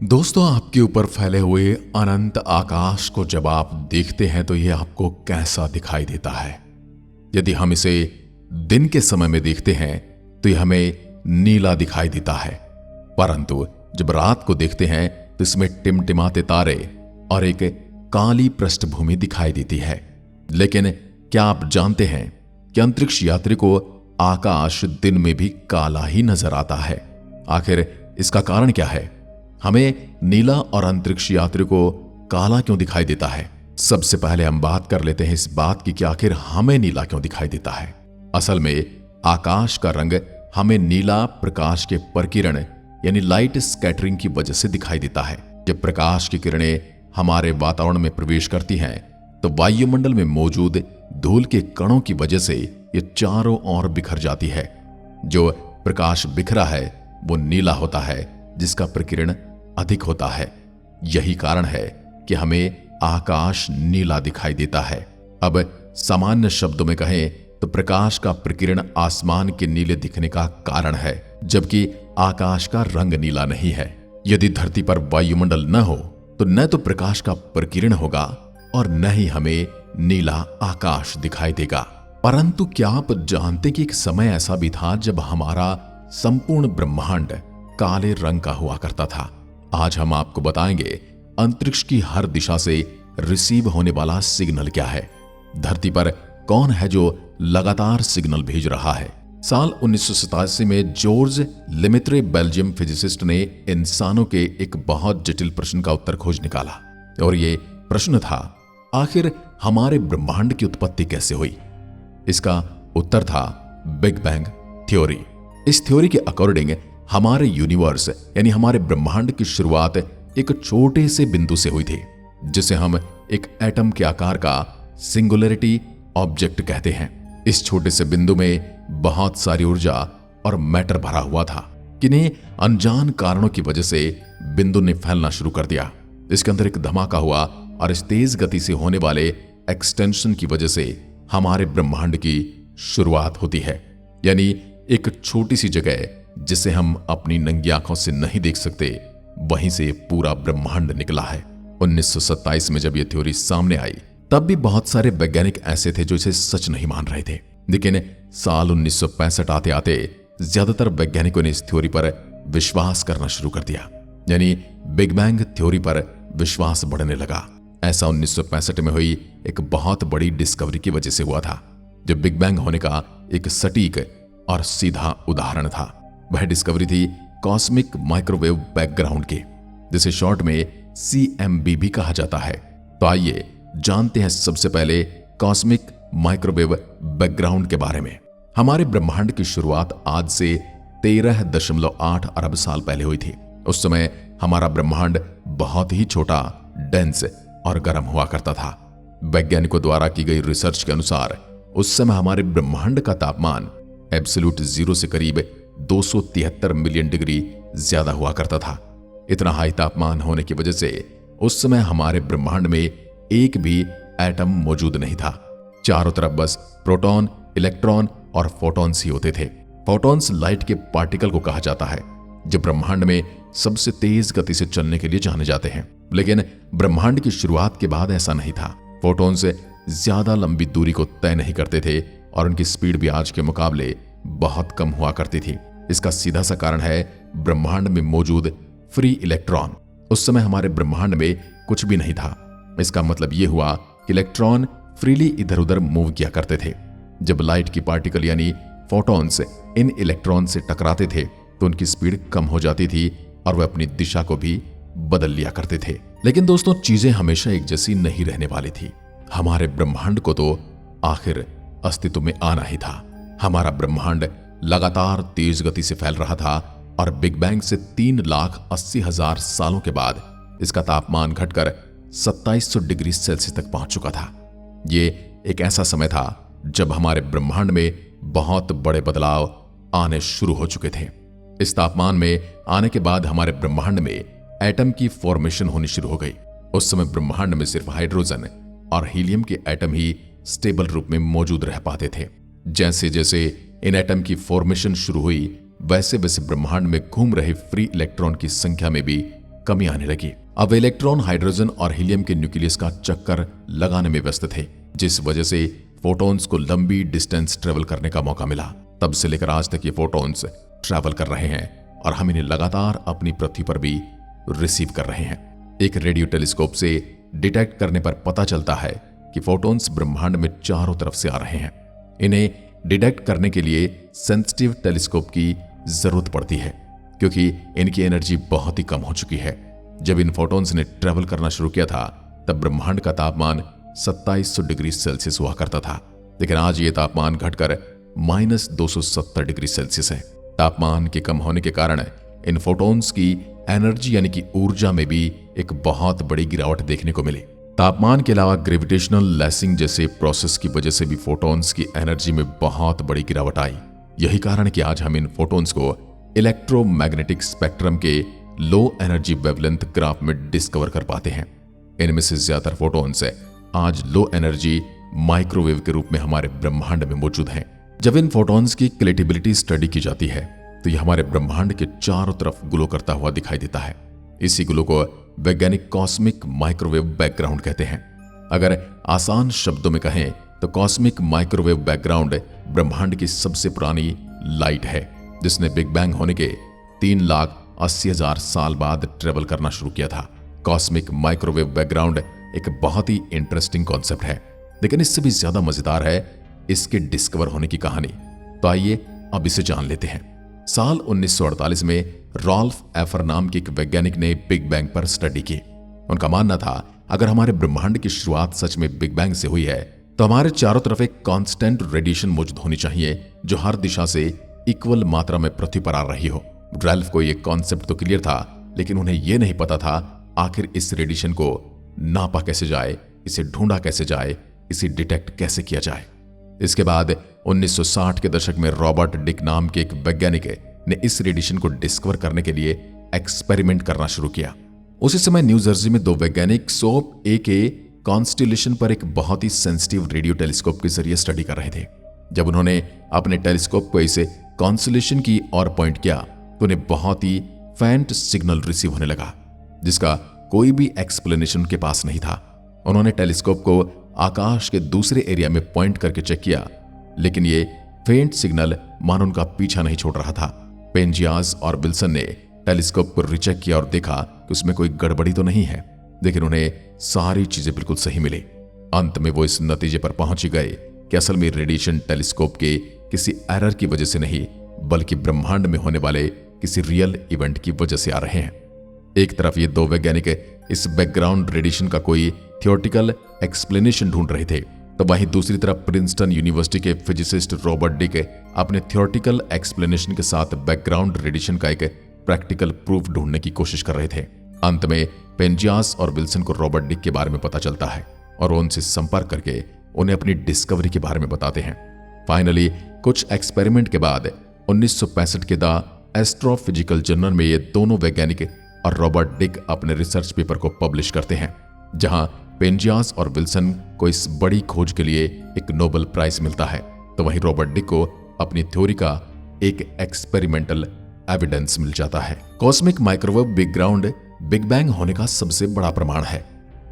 दोस्तों, आपके ऊपर फैले हुए अनंत आकाश को जब आप देखते हैं तो यह आपको कैसा दिखाई देता है। यदि हम इसे दिन के समय में देखते हैं तो यह हमें नीला दिखाई देता है, परंतु जब रात को देखते हैं तो इसमें टिमटिमाते तारे और एक काली पृष्ठभूमि दिखाई देती है। लेकिन क्या आप जानते हैं कि अंतरिक्ष यात्री को आकाश दिन में भी काला ही नजर आता है? आखिर इसका कारण क्या है? हमें नीला और अंतरिक्ष यात्री को काला क्यों दिखाई देता है? सबसे पहले हम बात कर लेते हैं इस बात की कि आखिर हमें नीला क्यों दिखाई देता है। असल में आकाश का रंग हमें नीला प्रकाश के प्रकिरण यानी लाइट स्कैटरिंग की वजह से दिखाई देता है। जब प्रकाश की किरणें हमारे वातावरण में प्रवेश करती हैं तो वायुमंडल में मौजूद धूल के कणों की वजह से ये चारों ओर बिखर जाती है। जो प्रकाश बिखरा है वो नीला होता है, जिसका प्रकिरण अधिक होता है। यही कारण है कि हमें आकाश नीला दिखाई देता है। अब सामान्य शब्दों में कहें तो प्रकाश का प्रकिरण आसमान के नीले दिखने का कारण है, जबकि आकाश का रंग नीला नहीं है। यदि धरती पर वायुमंडल न हो तो न तो प्रकाश का प्रकिरण होगा और न ही हमें नीला आकाश दिखाई देगा। परंतु क्या आप जानते कि एक समय ऐसा भी था जब हमारा संपूर्ण ब्रह्मांड काले रंग का हुआ करता था? आज हम आपको बताएंगे अंतरिक्ष की हर दिशा से रिसीव होने वाला सिग्नल क्या है। धरती पर कौन है जो लगातार सिग्नल भेज रहा है? साल 1987 में जॉर्ज लेमेत्रे बेल्जियम फिजिसिस्ट ने इंसानों के एक बहुत जटिल प्रश्न का उत्तर खोज निकाला, और ये प्रश्न था, आखिर हमारे ब्रह्मांड की उत्पत्ति कैसे हुई? इसका उत्तर था बिग बैंग थ्योरी। इस थ्योरी के अकॉर्डिंग हमारे यूनिवर्स यानी हमारे ब्रह्मांड की शुरुआत एक छोटे से बिंदु से हुई थी, जिसे हम एक एटम के आकार का सिंगुलरिटी ऑब्जेक्ट कहते हैं। इस छोटे से बिंदु में बहुत सारी ऊर्जा और मैटर भरा हुआ था। किन्हीं अनजान कारणों की वजह से बिंदु ने फैलना शुरू कर दिया। इसके अंदर एक धमाका हुआ और इस तेज गति से होने वाले एक्सटेंशन की वजह से हमारे ब्रह्मांड की शुरुआत होती है। यानी एक छोटी सी जगह जिसे हम अपनी नंगी आंखों से नहीं देख सकते, वहीं से पूरा ब्रह्मांड निकला है। 1927 में जब यह थ्योरी सामने आई तब भी बहुत सारे वैज्ञानिक ऐसे थे जो इसे सच नहीं मान रहे थे। लेकिन साल 1965 आते आते ज्यादातर वैज्ञानिकों ने इस थ्योरी पर विश्वास करना शुरू कर दिया, यानी बिग बैंग थ्योरी पर विश्वास बढ़ने लगा। ऐसा 1965 में हुई एक बहुत बड़ी डिस्कवरी की वजह से हुआ था, जो बिग बैंग होने का एक सटीक और सीधा उदाहरण था। वह डिस्कवरी थी कॉस्मिक माइक्रोवेव बैकग्राउंड की, जिसे शॉर्ट में CMB भी कहा जाता है। तो आइए जानते हैं सबसे पहले कॉस्मिक माइक्रोवेव बैकग्राउंड के बारे में। हमारे ब्रह्मांड की शुरुआत आज से 13.8 अरब साल पहले हुई थी। उस समय हमारा ब्रह्मांड बहुत ही छोटा, डेंस और गर्म हुआ करता था। वैज्ञानिकों द्वारा की गई रिसर्च के अनुसार उस समय हमारे ब्रह्मांड का तापमान एब्सोल्यूट जीरो से करीब 273 मिलियन डिग्री ज्यादा हुआ करता था। इतना हाई तापमान होने की वजह से उस समय हमारे ब्रह्मांड में एक भी एटम मौजूद नहीं था। चारों तरफ बस प्रोटॉन, इलेक्ट्रॉन और फोटॉन्स ही होते थे। फोटॉन्स लाइट के पार्टिकल को कहा जाता है, जो ब्रह्मांड में सबसे तेज गति से चलने के लिए जाने जाते हैं। लेकिन ब्रह्मांड की शुरुआत के बाद ऐसा नहीं था। फोटॉन्स ज्यादा लंबी दूरी को तय नहीं करते थे और उनकी स्पीड भी आज के मुकाबले बहुत कम हुआ करती थी। इसका सीधा सा कारण है ब्रह्मांड में मौजूद फ्री इलेक्ट्रॉन। उस समय हमारे ब्रह्मांड में कुछ भी नहीं था। इसका मतलब यह हुआ कि इलेक्ट्रॉन फ्रीली इधर उधर मूव किया करते थे। जब लाइट की पार्टिकल यानी फोटॉन्स इन इलेक्ट्रॉन से टकराते थे तो उनकी स्पीड कम हो जाती थी और वे अपनी दिशा को भी बदल लिया करते थे। लेकिन दोस्तों, चीजें हमेशा एक जैसी नहीं रहने वाली थी। हमारे ब्रह्मांड को तो आखिर अस्तित्व में आना ही था। हमारा ब्रह्मांड लगातार तेज गति से फैल रहा था और बिग बैंग से 3,80,000 सालों के बाद इसका तापमान घटकर 2700 डिग्री सेल्सियस तक पहुंच चुका था। ये एक ऐसा समय था जब हमारे ब्रह्मांड में बहुत बड़े बदलाव आने शुरू हो चुके थे। इस तापमान में आने के बाद हमारे ब्रह्मांड में एटम की फॉर्मेशन होनी शुरू हो गई। उस समय ब्रह्मांड में सिर्फ हाइड्रोजन और हीलियम के एटम ही स्टेबल रूप में मौजूद रह पाते थे। जैसे जैसे इन एटम की फॉर्मेशन शुरू हुई, वैसे वैसे ब्रह्मांड में घूम रहे फ्री इलेक्ट्रॉन की संख्या में भी कमी आने लगी। अब वे इलेक्ट्रॉन, हाइड्रोजन और हीलियम के न्यूक्लियस का चक्कर लगाने में व्यस्त थे, जिस वजह से फोटॉन्स को लंबी डिस्टेंस ट्रेवल करने का मौका मिला। तब से लेकर आज तक ये फोटॉन्स ट्रैवल कर रहे हैं और हम इन्हें लगातार अपनी पृथ्वी पर भी रिसीव कर रहे हैं। एक रेडियो टेलीस्कोप से डिटेक्ट करने पर पता चलता है कि फोटॉन्स ब्रह्मांड में चारों तरफ से आ रहे हैं। इन्हें डिटेक्ट करने के लिए सेंसिटिव टेलीस्कोप की जरूरत पड़ती है, क्योंकि इनकी एनर्जी बहुत ही कम हो चुकी है। जब इन फोटॉन्स ने ट्रेवल करना शुरू किया था तब ब्रह्मांड का तापमान 2700 डिग्री सेल्सियस हुआ करता था, लेकिन आज ये तापमान घटकर -270 डिग्री सेल्सियस है। तापमान के कम होने के कारण इन फोटॉन्स की एनर्जी यानी कि ऊर्जा में भी एक बहुत बड़ी गिरावट देखने को मिली। तापमान के अलावा ग्रेविटेशनल लेसिंग जैसे प्रोसेस की वजह से भी फोटॉन्स की एनर्जी में बहुत बड़ी गिरावट आई। यही कारण है कि आज हम इन फोटॉन्स को इलेक्ट्रोमैग्नेटिक स्पेक्ट्रम के लो एनर्जी वेवलेंथ ग्राफ में डिस्कवर कर पाते हैं। इनमें से ज्यादातर फोटॉन्स आज लो एनर्जी माइक्रोवेव के रूप में हमारे ब्रह्मांड में मौजूद हैं। जब इन फोटॉन्स की कलेक्टिबिलिटी स्टडी की जाती है तो यह हमारे ब्रह्मांड के चारों तरफ ग्लो करता हुआ दिखाई देता है। इसी ग्लो को वैज्ञानिक कॉस्मिक माइक्रोवेव बैकग्राउंड कहते हैं। अगर आसान शब्दों में कहें तो कॉस्मिक माइक्रोवेव बैकग्राउंड ब्रह्मांड की सबसे पुरानी लाइट है, जिसने बिग बैंग होने के 3,80,000 साल बाद ट्रेवल करना शुरू किया था। कॉस्मिक माइक्रोवेव बैकग्राउंड एक बहुत ही इंटरेस्टिंग कॉन्सेप्ट है, लेकिन इससे भी ज्यादा मजेदार है इसके डिस्कवर होने की कहानी। तो आइए अब इसे जान लेते हैं। साल 1948 में रॉल्फ एफर नाम के एक वैज्ञानिक ने बिग बैंग पर स्टडी की। उनका मानना था अगर हमारे ब्रह्मांड की शुरुआत सच में बिग बैंग से हुई है तो हमारे चारों तरफ एक कांस्टेंट रेडिएशन मौजूद होनी चाहिए जो हर दिशा से इक्वल मात्रा में पृथ्वी पर आ रही हो। रॉल्फ को यह कॉन्सेप्ट तो क्लियर था, लेकिन उन्हें यह नहीं पता था आखिर इस रेडिएशन को नापा कैसे जाए, इसे ढूंढा कैसे जाए, इसे डिटेक्ट कैसे किया जाए। इसके बाद 1960 के दशक में रॉबर्ट डिक नाम के एक वैज्ञानिक ने इस रेडिएशन को डिस्कवर करने के लिए एक्सपेरिमेंट करना शुरू किया। उसी समय न्यू जर्सी में दो वैज्ञानिक सोप ए के कॉन्स्टेलेशन पर एक बहुत ही सेंसिटिव रेडियो टेलीस्कोप के जरिए स्टडी कर रहे थे। जब उन्होंने अपने टेलीस्कोप को इसे कॉन्स्टेलेशन की ओर पॉइंट किया तो उन्हें बहुत ही फेंट सिग्नल रिसीव होने लगा, जिसका कोई भी एक्सप्लेनेशन उनके पास नहीं था। उन्होंने टेलीस्कोप को आकाश के दूसरे एरिया में पॉइंट करके चेक किया, लेकिन ये फेंट सिग्नल मानो उनका पीछा नहीं छोड़ रहा था। पेंजियास और विल्सन ने टेलीस्कोप को रिचेक किया और देखा कि उसमें कोई गड़बड़ी तो नहीं है, लेकिन उन्हें सारी चीजें बिल्कुल सही मिली। अंत में वो इस नतीजे पर पहुंच गए कि असल में रेडिएशन टेलीस्कोप के किसी एरर की वजह से नहीं, बल्कि ब्रह्मांड में होने वाले किसी रियल इवेंट की वजह से आ रहे हैं। एक तरफ ये दो वैज्ञानिक इस बैकग्राउंड रेडिएशन का कोई थियोरेटिकल एक्सप्लेनेशन ढूंढ रहे थे, तो वहीं दूसरी तरफ प्रिंसटन यूनिवर्सिटी के फिजिसिस्ट रॉबर्ट डिक अपने थियोरेटिकल एक्सप्लेनेशन के साथ बैकग्राउंड रेडिएशन का एक प्रैक्टिकल प्रूफ ढूंढने की कोशिश कर रहे थे। अंत में पेंजियास और विल्सन को रॉबर्ट डिक के बारे में पता चलता है और वो उनसे संपर्क करके उन्हें अपनी डिस्कवरी के बारे में बताते हैं। फाइनली कुछ एक्सपेरिमेंट के बाद 1965 के द एस्ट्रोफिजिकल जर्नल में ये दोनों वैज्ञानिक और रॉबर्ट डिक अपने रिसर्च पेपर को पब्लिश करते हैं, जहां पेंजियास और विल्सन को इस बड़ी खोज के लिए एक नोबेल प्राइज मिलता है, तो वहीं रॉबर्ट डिक को अपनी थ्योरी का एक एक्सपेरिमेंटल एविडेंस मिल जाता है। Cosmic microwave background big bang होने का सबसे बड़ा प्रमाण है।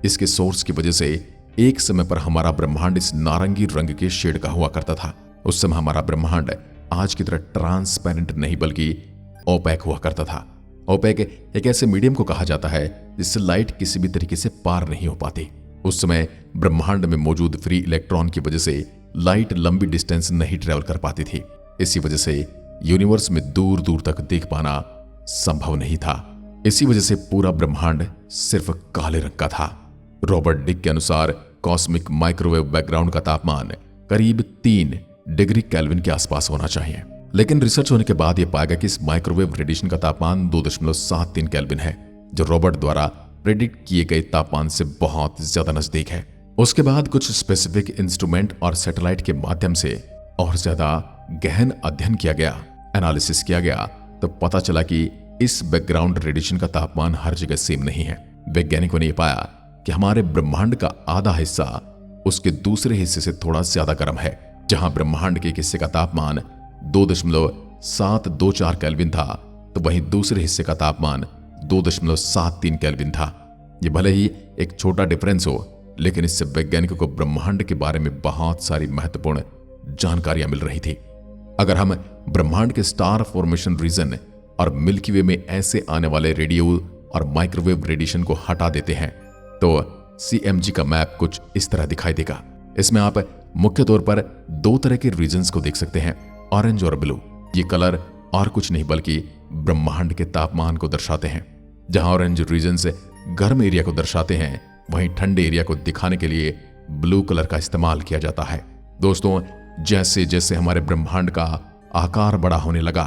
इसके सोर्स की वजह से एक समय पर हमारा ब्रह्मांड इस नारंगी रंग के शेड का हुआ करता था। उस समय हमारा ब्रह्मांड आज की तरह ट्रांसपेरेंट नहीं बल्कि ओपेक हुआ करता था। ओपेक एक ऐसे मीडियम को कहा जाता है जिससे लाइट किसी भी तरीके से पार नहीं हो पाती। उस समय ब्रह्मांड में मौजूद फ्री इलेक्ट्रॉन की वजह से लाइट लंबी डिस्टेंस नहीं ट्रेवल कर पाती थी। इसी वजह से यूनिवर्स में दूर दूर तक देख पाना संभव नहीं था। इसी वजह से पूरा ब्रह्मांड सिर्फ काले रंग का था। रॉबर्ट डिक के अनुसार कॉस्मिक माइक्रोवेव बैकग्राउंड का तापमान करीब 3 डिग्री केल्विन के आसपास होना चाहिए, लेकिन रिसर्च होने के बाद यह पाया गया कि इस माइक्रोवेव रेडिएशन का तापमान 2.73 केल्विन है, जो रॉबर्ट द्वारा प्रेडिक्ट किए गए तापमान से बहुत ज्यादा नजदीक है। उसके बाद कुछ स्पेसिफिक इंस्ट्रूमेंट और सैटेलाइट के माध्यम से और ज्यादा गहन अध्ययन किया गया, एनालिसिस किया गया, तो पता चला कि इस बैकग्राउंड रेडिएशन का तापमान हर जगह सेम नहीं है। वैज्ञानिकों ने यह पाया कि हमारे ब्रह्मांड का आधा हिस्सा उसके दूसरे हिस्से से थोड़ा ज्यादा गर्म है। जहां ब्रह्मांड के एक हिस्से का तापमान 2.724 केल्विन था, तो वहीं दूसरे हिस्से का तापमान 2.73 केल्विन था। ये भले ही एक छोटा डिफरेंस हो, लेकिन इससे वैज्ञानिकों को ब्रह्मांड के बारे में बहुत सारी महत्वपूर्ण जानकारियां मिल रही थी। अगर हम ब्रह्मांड के स्टार फॉर्मेशन रीजन और मिल्की वे में ऐसे आने वाले रेडियो और माइक्रोवेव रेडिएशन को हटा देते हैं तो CMG का मैप कुछ इस तरह दिखाई देगा। इसमें आप मुख्य तौर पर दो तरह के रीजन्स को देख सकते हैं, ऑरेंज और ब्लू। ये कलर और कुछ नहीं बल्कि ब्रह्मांड के तापमान को दर्शाते हैं। जहां ऑरेंज रीजन्स गर्म एरिया को दर्शाते हैं, वहीं ठंडे एरिया को दिखाने के लिए ब्लू कलर का इस्तेमाल किया जाता है। दोस्तों, जैसे जैसे हमारे ब्रह्मांड का आकार बड़ा होने लगा,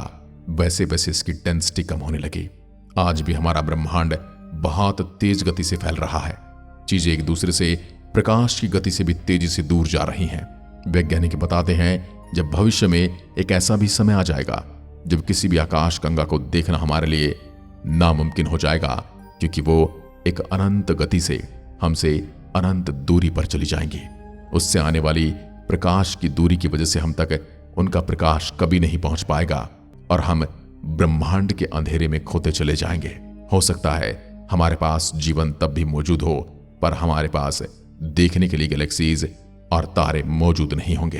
वैसे वैसे इसकी डेंसिटी कम होने लगी। आज भी हमारा ब्रह्मांड बहुत तेज गति से फैल रहा है। चीजें एक दूसरे से प्रकाश की गति से भी तेजी से दूर जा रही हैं। वैज्ञानिक बताते हैं जब भविष्य में एक ऐसा भी समय आ जाएगा जब किसी भी आकाश गंगा को देखना हमारे लिए नामुमकिन हो जाएगा, क्योंकि वो एक अनंत गति से हमसे अनंत दूरी पर चली जाएंगी। उससे आने वाली प्रकाश की दूरी की वजह से हम तक उनका प्रकाश कभी नहीं पहुंच पाएगा और हम ब्रह्मांड के अंधेरे में खोते चले जाएंगे। हो सकता है हमारे पास जीवन तब भी मौजूद हो, पर हमारे पास देखने के लिए गैलेक्सीज और तारे मौजूद नहीं होंगे।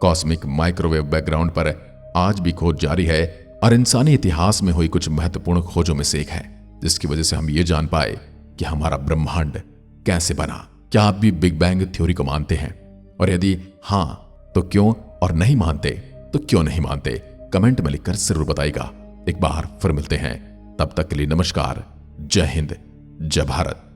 कॉस्मिक माइक्रोवेव बैकग्राउंड पर आज भी खोज जारी है और इंसानी इतिहास में हुई कुछ महत्वपूर्ण खोजों में से एक है, जिसकी वजह से हम ये जान पाए कि हमारा ब्रह्मांड कैसे बना। क्या आप भी बिग बैंग थ्योरी को मानते हैं? और यदि हां तो क्यों, और नहीं मानते तो क्यों नहीं मानते? कमेंट में लिखकर जरूर बताइएगा। एक बार फिर मिलते हैं, तब तक के लिए नमस्कार, जय हिंद, जय भारत।